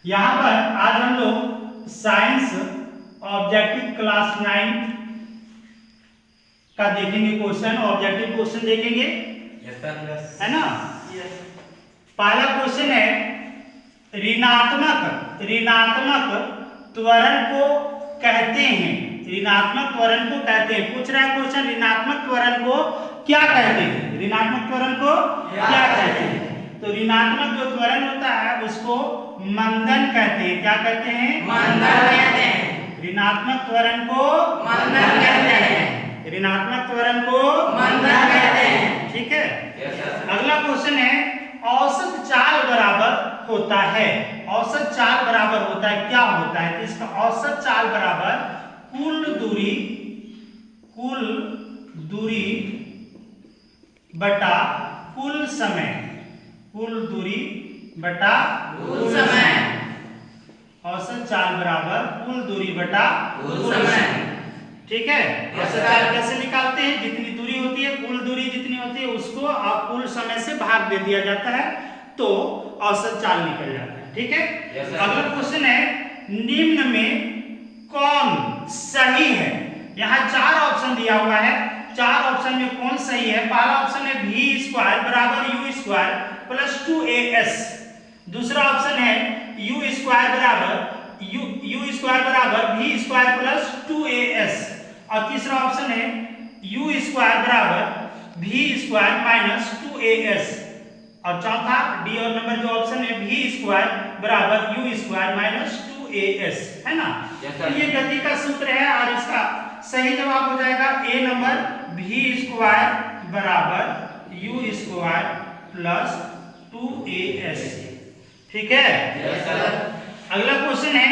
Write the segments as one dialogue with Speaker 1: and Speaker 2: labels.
Speaker 1: यहाँ पर आज हम लोग साइंस ऑब्जेक्टिव क्लास 9 का देखेंगे क्वेश्चन। ऑब्जेक्टिव क्वेश्चन देखेंगे, है ना। पहला क्वेश्चन है ऋणात्मक त्वरण को कहते हैं। ऋणात्मक त्वरण को कहते हैं। पूछ रहा है क्वेश्चन, ऋणात्मक त्वरण को क्या कहते हैं? ऋणात्मक त्वरण को क्या कहते हैं? तो ऋणात्मक जो त्वरण होता है उसको मंदन कहते हैं। क्या कहते हैं?
Speaker 2: मंदन कहते हैं।
Speaker 1: ऋणात्मक त्वरण को
Speaker 2: मंदन कहते हैं।
Speaker 1: ऋणात्मक त्वरण को
Speaker 2: मंदन कहते हैं।
Speaker 1: ठीक है। अगला क्वेश्चन है औसत चाल बराबर होता है। औसत चाल बराबर होता है, क्या होता है? तो इसका औसत चाल बराबर कुल दूरी बटा कुल समय। कुल दूरी बटा
Speaker 2: कुल समय।
Speaker 1: औसत चाल बराबर कुल दूरी बटा
Speaker 2: कुल समय।
Speaker 1: ठीक है। औसत चाल कैसे निकालते हैं? जितनी दूरी होती है, कुल दूरी जितनी होती है उसको आप कुल समय से भाग दे दिया जाता है तो औसत चाल निकल जाता है। ठीक है। अगला क्वेश्चन है निम्न में कौन सही है? यहाँ 4 ऑप्शन दिया हुआ है। 4 ऑप्शन में कौन सही है? पहला ऑप्शन है v² बराबर u² प्लस 2as। दूसरा ऑप्शन है u² बराबर v² प्लस 2as। और तीसरा ऑप्शन है u² बराबर v² माइनस 2as। और चौथा डी और नंबर जो ऑप्शन है v² बराबर u² माइनस 2as, है ना। तो ये गति का सूत्र है और इसका सही जवाब हो जाएगा ए नंबर v² बराबर u² प्लस 2as। ठीक है। अगला क्वेश्चन है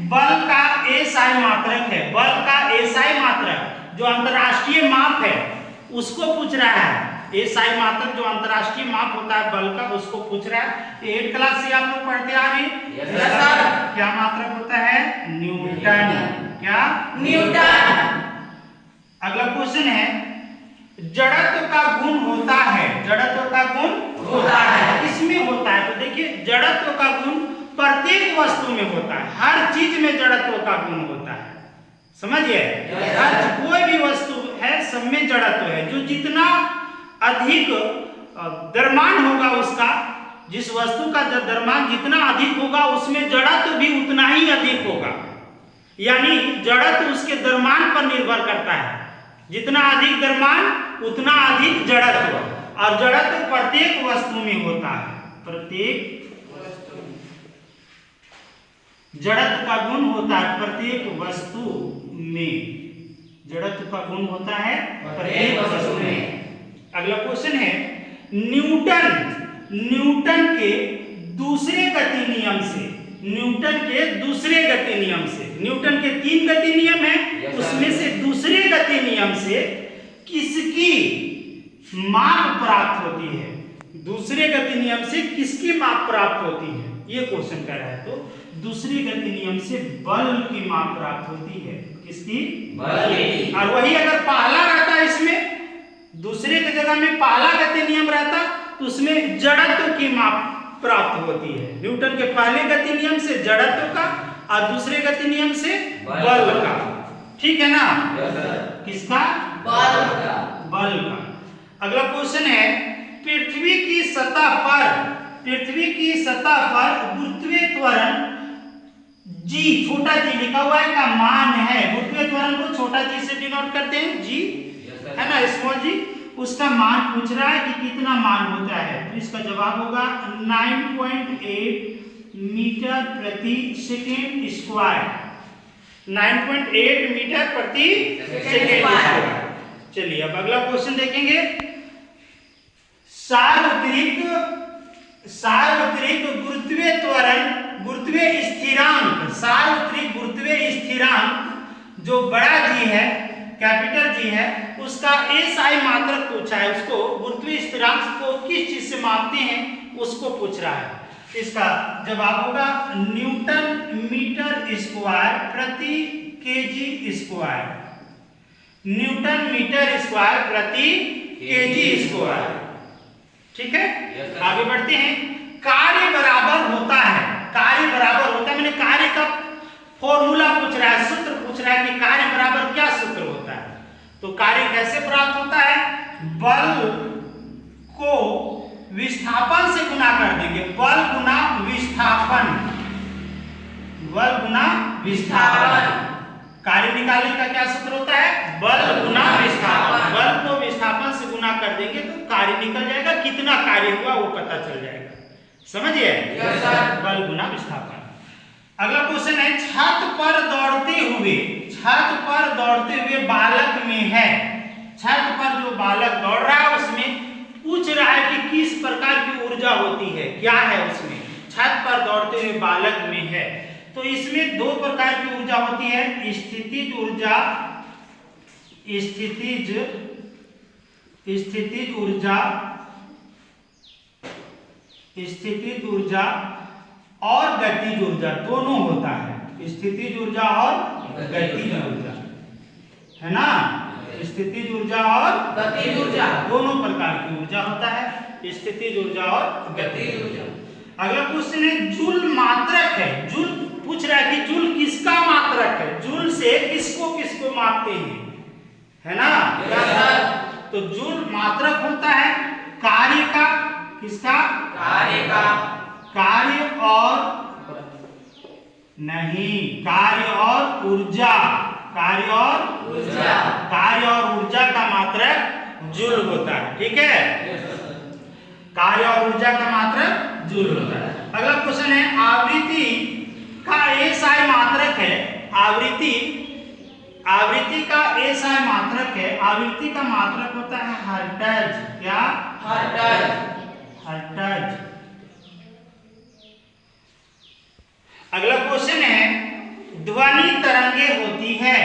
Speaker 1: बल का एसआई मात्रक है। बल का एसआई मात्रक जो अंतरराष्ट्रीय माप है उसको पूछ रहा है। एसआई मात्रक जो अंतरराष्ट्रीय माप होता है बल का उसको पूछ रहा है। 8 क्लास से आप लोग पढ़ते आ रहे हैं। क्या मात्रक होता है? न्यूटन। क्या?
Speaker 2: न्यूटन।
Speaker 1: अगला क्वेश्चन है जड़त्व का गुण होता है। जड़त्व का गुण
Speaker 2: होता है।
Speaker 1: किसमें होता है? तो देखिए जड़त्व का गुण प्रत्येक वस्तु में होता है। हर चीज में जड़त्व का गुण होता है, समझिए। हर कोई भी वस्तु है सब में जड़त्व है। जो जितना अधिक द्रव्यमान होगा उसका, जिस वस्तु का द्रव्यमान जितना अधिक होगा उसमें जड़त्व भी उतना ही अधिक होगा। यानी जड़त्व उसके द्रव्यमान पर निर्भर करता है। जितना अधिक द्रव्यमान उतना अधिक जड़त्व। और जड़त्व प्रत्येक वस्तु में होता है। प्रत्येक जड़त्व का गुण होता है प्रत्येक वस्तु में। जड़त्व का गुण होता है प्रत्येक वस्तु में। अगला क्वेश्चन है न्यूटन के दूसरे गति नियम से। न्यूटन के दूसरे गति नियम से, न्यूटन के 3 गति नियम है, उसमें से दूसरे गति नियम से किसकी माप प्राप्त होती है? दूसरे गति नियम से किसकी माप प्राप्त होती है? ये क्वेश्चन कह रहा है। तो दूसरे गति नियम से बल की माप प्राप्त होती है। किसकी?
Speaker 2: बल की।
Speaker 1: और वही अगर पहला रहता इसमें, दूसरे की जगह में पहला गति नियम रहता तो उसमें जड़त्व की माप प्राप्त होती है। न्यूटन के पहले गति नियम से जड़त्व का और दूसरे गति नियम से बल का। ठीक है ना। किसका?
Speaker 2: बल का।
Speaker 1: बल का। अगला क्वेश्चन है पृथ्वी की सतह पर गुरुत्वीय त्वरण जी, छोटा जी लिखा हुआ है, का मान है। गुरुत्वीय त्वरण को छोटा जी से डिनोट करते हैं, जी, है ना, स्मॉल जी। उसका मान पूछ रहा है कि कितना मान होता है। तो इसका जवाब होगा 9.8 मीटर प्रति सेकेंड स्क्वायर। 9.8 मीटर प्रति सेकेंड स्क्वायर। चलिए अब अगला क्वेश्चन देखेंगे। सार्वत्रिक गुरुत्वीय त्वरण, गुरुत्वीय स्थिरांक जो बड़ा जी है, कैपिटल जी है, उसका एसआई मात्रक पूछा है। उसको गुरुत्वीय स्थिरांक को किस चीज से मापते हैं उसको पूछ रहा है। इसका जवाब होगा न्यूटन मीटर स्क्वायर प्रति KG square. Newton metre square प्रति केजी स्क्वायर। ठीक है। आगे बढ़ते हैं। कार्य बराबर होता है। कार्य बराबर होता तो कार्य कैसे प्राप्त होता है? बल को विस्थापन से गुना कर देंगे। बल गुना विस्थापन, बल गुना विस्थापन। कार्य निकालने का क्या सूत्र होता है? बल गुना विस्थापन। बल को विस्थापन से गुना कर देंगे तो कार्य निकल जाएगा, कितना कार्य हुआ वो पता चल जाएगा। समझिए? बल गुना विस्थापन। अगला क्वेश्चन है, छत पर दौड़ते हुए बालक में है। छत पर जो बालक दौड़ रहा है उसमें पूछ रहा है कि किस प्रकार की ऊर्जा होती है, क्या है उसमें। छत पर दौड़ते हुए बालक में है तो इसमें दो प्रकार की ऊर्जा होती है, स्थितिज ऊर्जा, स्थितिज ऊर्जा और गतिज ऊर्जा, दोनों होता है। स्थितिज ऊर्जा और गतिज ऊर्जा, है ना? स्थितिज ऊर्जा और
Speaker 2: गतिज ऊर्जा,
Speaker 1: दोनों प्रकार की ऊर्जा होता है, स्थितिज ऊर्जा और
Speaker 2: गतिज ऊर्जा।
Speaker 1: अगला क्वेश्चन है, जूल मात्रक है। जूल पूछ रहा है कि जूल किसका मात्रक है? जूल से किसको मापते हैं, है ना? तो जूल मात्रक होता है कार्य का, किसका?
Speaker 2: कार्य का।
Speaker 1: कार्य और नहीं, कार्य और ऊर्जा, कार्य और ऊर्जा का मात्रक जूल होता है। ठीक है, कार्य और ऊर्जा का मात्रक जूल होता है। अगला क्वेश्चन है, आवृत्ति का एसआई मात्रक है। आवृत्ति का एसआई मात्रक है। आवृत्ति का मात्रक होता है हर्ट्ज। क्या? हर्ट्ज। अगला क्वेश्चन है, ध्वनि तरंगे होती है।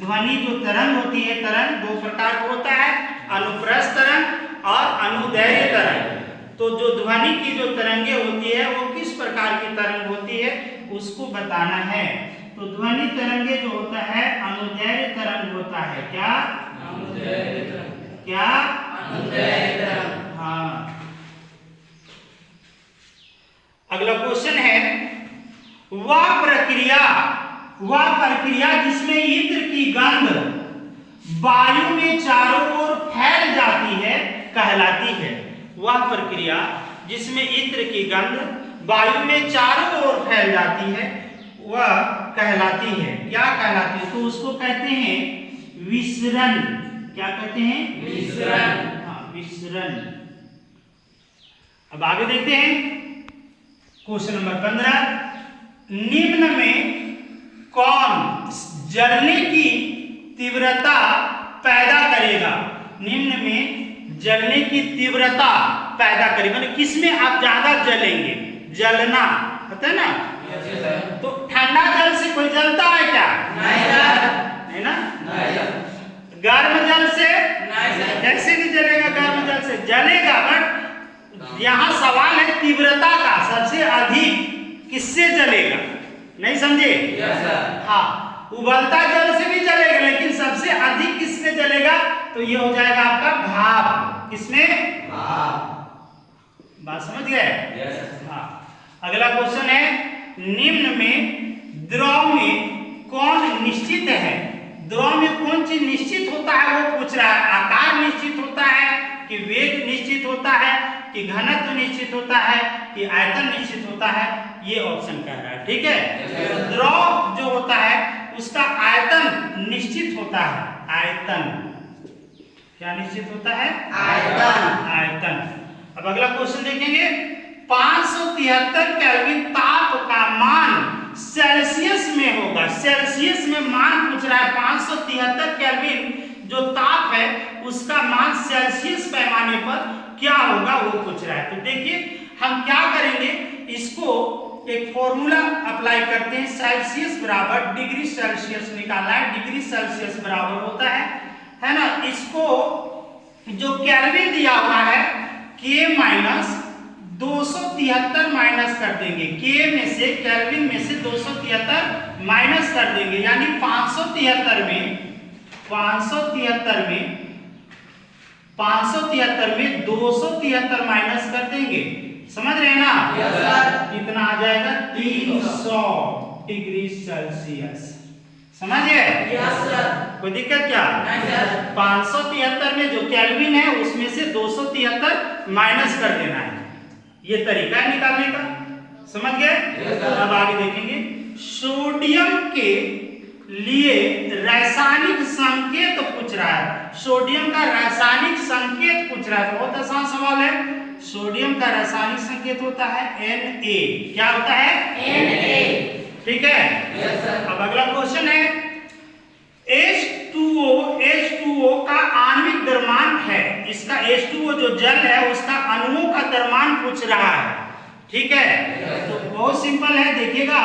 Speaker 1: ध्वनि जो तरंग होती है, तरंग दो प्रकार का होता है, अनुप्रस्थ तरंग और अनुदैर्घ्य तरंग। तो जो ध्वनि की जो तरंगे होती है वो किस प्रकार की तरंग होती है उसको बताना है। तो ध्वनि तरंगे जो होता है अनुदैर्घ्य तरंग होता है। क्या? क्या? हाँ। अगला क्वेश्चन है, वह प्रक्रिया जिसमें इत्र की गंध वायु में चारों ओर फैल जाती है कहलाती है। वह प्रक्रिया जिसमें इत्र की गंध वायु में चारों ओर फैल जाती है वह कहलाती है। क्या कहलाती है? तो उसको कहते हैं विसरण। क्या कहते हैं?
Speaker 2: विसरण।
Speaker 1: हाँ, विसरण। अब आगे देखते हैं क्वेश्चन नंबर 15, निम्न में कौन जलने की तीव्रता पैदा करेगा? निम्न में जलने की तीव्रता पैदा करेगा, मतलब किसमें आप ज्यादा जलेंगे? जलना होता है ना, तो ठंडा जल से कोई जलता है क्या? नहीं ना। गर्म जल से कैसे भी जलेगा? गर्म जल से जलेगा, बट यहाँ सवाल है तीव्रता का, सबसे अधिक किससे जलेगा? नहीं समझे? हाँ, उबलता जल से भी जलेगा लेकिन सबसे अधिक किसमें जलेगा? तो ये हो जाएगा आपका भाप। किसमें? बात समझ गए? हाँ। अगला क्वेश्चन है, निम्न में द्रव में कौन निश्चित है? द्रव में कौन चीज निश्चित होता है वो पूछ रहा है। आकार निश्चित होता है कि वेग निश्चित होता है कि घनत्व निश्चित होता है कि आयतन निश्चित होता है? ये ऑप्शन कह रहा है। ठीक है, द्रव जो होता है उसका आयतन निश्चित होता है। आयतन क्या निश्चित होता है? आयतन। अब अगला क्वेश्चन देखेंगे, 573 केल्विन ताप का मान सेल्सियस में होगा। सेल्सियस में मान पूछ रहा है। 573 केल्विन जो ताप है उसका मान सेल्सियस पैमाने पर क्या होगा वो पूछ रहा है। तो देखिए हम क्या करेंगे, इसको एक फॉर्मूला अप्लाई करते हैं। सेल्सियस बराबर डिग्री सेल्सियस निकालना है। डिग्री सेल्सियस बराबर होता है ना, इसको जो केल्विन दिया हुआ है के माइनस 273 माइनस कर देंगे। के में से, केल्विन में से 273 माइनस कर देंगे, यानी 573 में 273 माइनस कर देंगे। समझ रहे हैं ना? कितना आ जाएगा? 300 डिग्री सेल्सियस। समझिए?
Speaker 2: Yes sir.
Speaker 1: कोई दिक्कत क्या?
Speaker 2: नहीं सर।
Speaker 1: 573 में जो केल्विन है उसमें से 273 माइनस कर देना है, ये तरीका है निकालने का। समझ गए? अब आगे देखेंगे। सोडियम के लिए रासायनिक संकेत पूछ रहा है। सोडियम का रासायनिक संकेत पूछ रहा है, बहुत आसान सवाल है। सोडियम का रासायनिक संकेत होता है Na। क्या होता है?
Speaker 2: Na।
Speaker 1: ठीक है।
Speaker 2: Yes sir.
Speaker 1: अब अगला क्वेश्चन है H2O का आणविक द्रव्यमान है। इसका H2O जो जल है उसका अणुओं का द्रव्यमान पूछ रहा है। ठीक है, तो बहुत सिंपल है, देखिएगा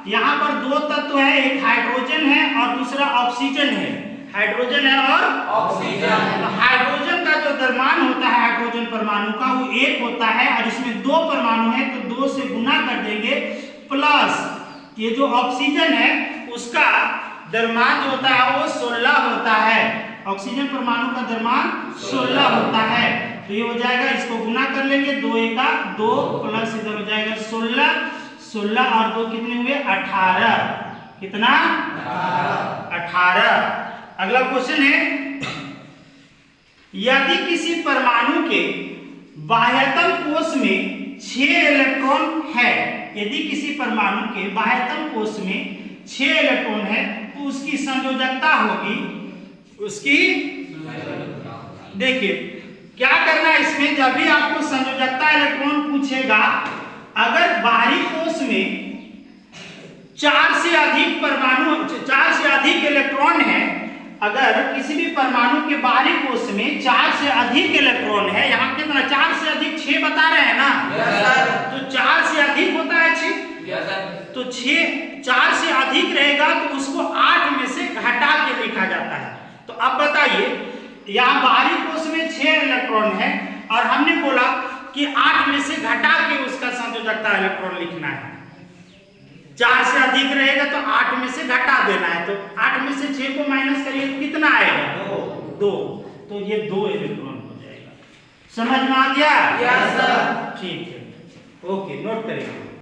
Speaker 1: यहाँ पर दो तत्व है, एक हाइड्रोजन है और दूसरा ऑक्सीजन है। हाइड्रोजन है और
Speaker 2: ऑक्सीजन।
Speaker 1: हाइड्रोजन का जो द्रव्यमान होता है हाइड्रोजन परमाणु का वो 1 होता है और इसमें 2 परमाणु है तो 2 से गुना कर देंगे, प्लस ये जो ऑक्सीजन है उसका द्रव्यमान जो होता है वो 16 होता है। ऑक्सीजन परमाणु का द्रव्यमान 16 होता है, तो ये हो जाएगा, इसको गुना कर लेंगे, 2 एका 2 प्लस इधर हो जाएगा 16 और 2 कितने हुए? 18। कितना? 18। अगला क्वेश्चन है, यदि किसी परमाणु के बाह्यतम कोश में 6 इलेक्ट्रॉन है, यदि किसी परमाणु के बाह्यतम कोश में 6 इलेक्ट्रॉन है तो उसकी संयोजकता होगी, उसकी, देखिए क्या करना है इसमें, जब भी आपको संयोजकता इलेक्ट्रॉन पूछेगा, अगर बाहरी कोश में 4 से अधिक परमाणु, 4 से अधिक इलेक्ट्रॉन है, अगर किसी भी परमाणु के बाहरी कोश में 4 से अधिक इलेक्ट्रॉन है, यहाँ कितना 4 से अधिक 6 बता रहे हैं ना?
Speaker 2: Yes sir.
Speaker 1: तो 4 से अधिक होता है 6,
Speaker 2: यस सर।
Speaker 1: तो 4 से अधिक रहेगा तो उसको 8 में से घटा के लिखा जाता है। तो अब बताइए, यहाँ बाहरी कोश में 6 इलेक्ट्रॉन है और हमने बोला कि 8 में से घटा के उसका संयोजकता इलेक्ट्रॉन लिखना है। 4 से अधिक रहेगा तो 8 में से घटा देना है, तो 8 में से 6 को माइनस करिए कितना आएगा? 2। तो ये 2 इलेक्ट्रॉन हो जाएगा। समझ में आ गया?
Speaker 2: Yes sir.
Speaker 1: ठीक है, ओके, नोट करेंगे।